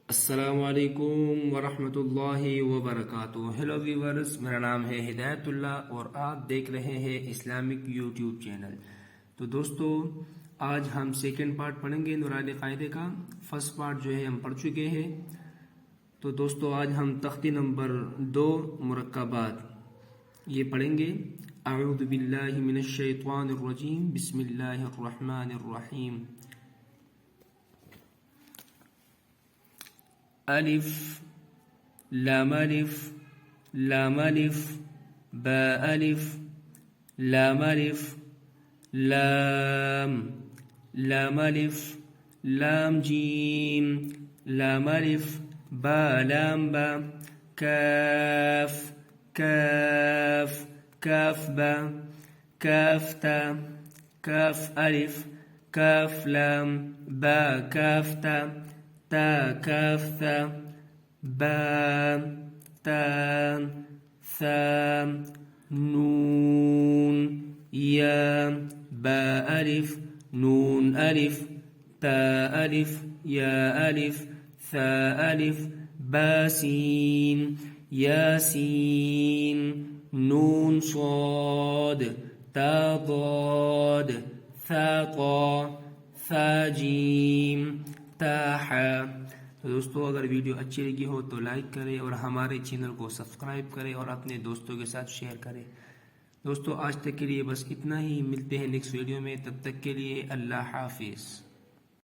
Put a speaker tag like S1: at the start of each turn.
S1: अस्सलामुअलैकुम वरहमतुल्लाहि वबरकातुहू। Hello viewers, मेरा नाम है हिदायतुल्ला और आप देख रहे हैं इस्लामिक यूट्यूब चैनल। तो दोस्तों, आज हम सेकंड पार्ट पढ़ेंगे नुरानी क़ायदे का। फर्स्ट पार्ट जो है हम पढ़ चुके हैं। तो दोस्तों, आज हम तख्ती नंबर 2 मुरक्कबात ये पढ़ेंगे। अऊज़ु बिल्लाहि मिनश शैतानिर रजीम, बिस्मिल्लाहिर रहमानिर रहीम। अलिफ लाम अलिफ लाम अलिफ बा अलिफ लाम अलिफ लाम लाम अलिफ लाम जीम लाम अलिफ बा लाम बा काफ काफ काफ बा काफ ता काफ अलिफ काफ लाम बा काफ ता تا كاف ثا با تا ثا نون يا با ألف نون ألف تا ألف يا ألف ثا ألف با سين ياسين نون صاد تا ضاد ثا طا ثا جيم ताहा। तो दोस्तों, अगर वीडियो अच्छी लगी हो तो लाइक करें और हमारे चैनल को सब्सक्राइब करें और अपने दोस्तों के साथ शेयर करें। दोस्तों, आज तक के लिए बस इतना ही। मिलते हैं नेक्स्ट वीडियो में, तब तक के लिए अल्लाह हाफिज़।